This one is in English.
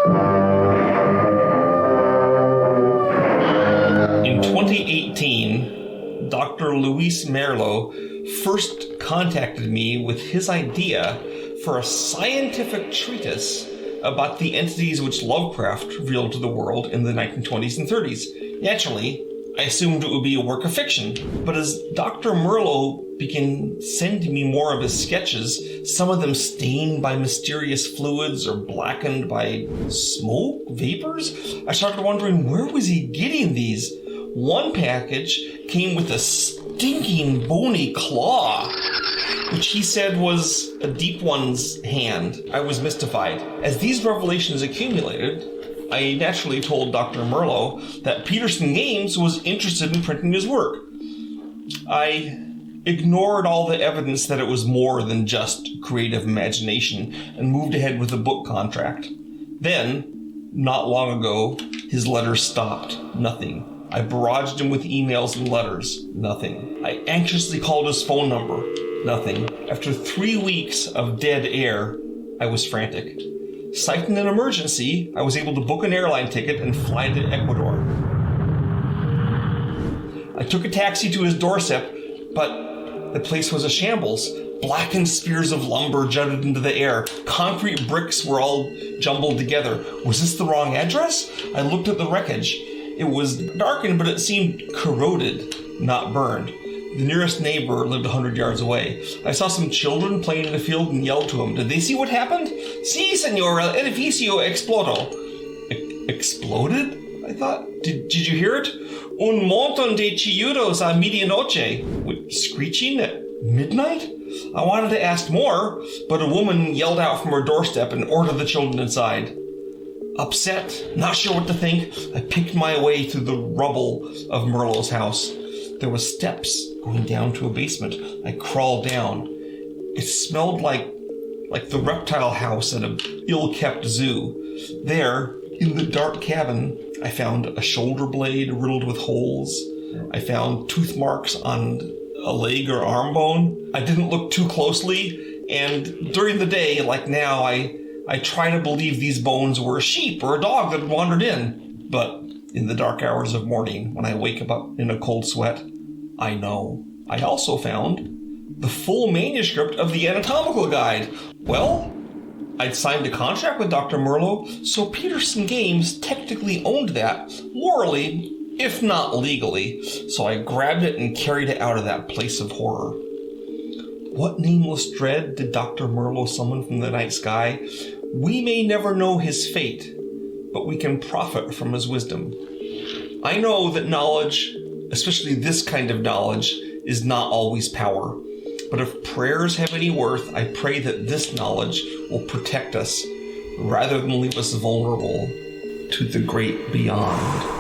In 2018, Dr. Luis Merlo first contacted me with his idea for a scientific treatise about the entities which Lovecraft revealed to the world in the 1920s and 30s. Naturally, I assumed it would be a work of fiction, but as Dr. Merlo began sending me more of his sketches, some of them stained by mysterious fluids or blackened by smoke, vapors, I started wondering, where was he getting these? One package came with a stinking bony claw, which he said was a deep one's hand. I was mystified. As these revelations accumulated, I naturally told Dr. Merlo that Petersen Games was interested in printing his work. I ignored all the evidence that it was more than just creative imagination and moved ahead with the book contract. Then, not long ago, his letters stopped. Nothing. I barraged him with emails and letters. Nothing. I anxiously called his phone number. Nothing. After 3 weeks of dead air, I was frantic. Citing an emergency, I was able to book an airline ticket and fly to Ecuador. I took a taxi to his doorstep, but the place was a shambles. Blackened spears of lumber jutted into the air. Concrete bricks were all jumbled together. Was this the wrong address? I looked at the wreckage. It was darkened, but it seemed corroded, not burned. The nearest neighbor lived 100 yards away. I saw some children playing in the field and yelled to him. Did they see what happened? Si, senor, el edificio exploto. Exploded? I thought. Did you hear it? Un montón de chilludos a medianoche. What, screeching at midnight? I wanted to ask more, but a woman yelled out from her doorstep and ordered the children inside. Upset, not sure what to think, I picked my way through the rubble of Merlo's house. There were steps going down to a basement. I crawled down. It smelled like the reptile house at an ill-kept zoo. There, in the dark cabin, I found a shoulder blade riddled with holes. I found tooth marks on a leg or arm bone. I didn't look too closely, and during the day, like now, I try to believe these bones were a sheep or a dog that wandered in. But in the dark hours of morning, when I wake up in a cold sweat, I know. I also found the full manuscript of the anatomical guide. Well, I'd signed a contract with Dr. Merlo, so Petersen Games technically owned that, morally, if not legally. So I grabbed it and carried it out of that place of horror. What nameless dread did Dr. Merlo summon from the night sky? We may never know his fate, but we can profit from his wisdom. I know that knowledge, especially this kind of knowledge, is not always power. But if prayers have any worth, I pray that this knowledge will protect us rather than leave us vulnerable to the great beyond.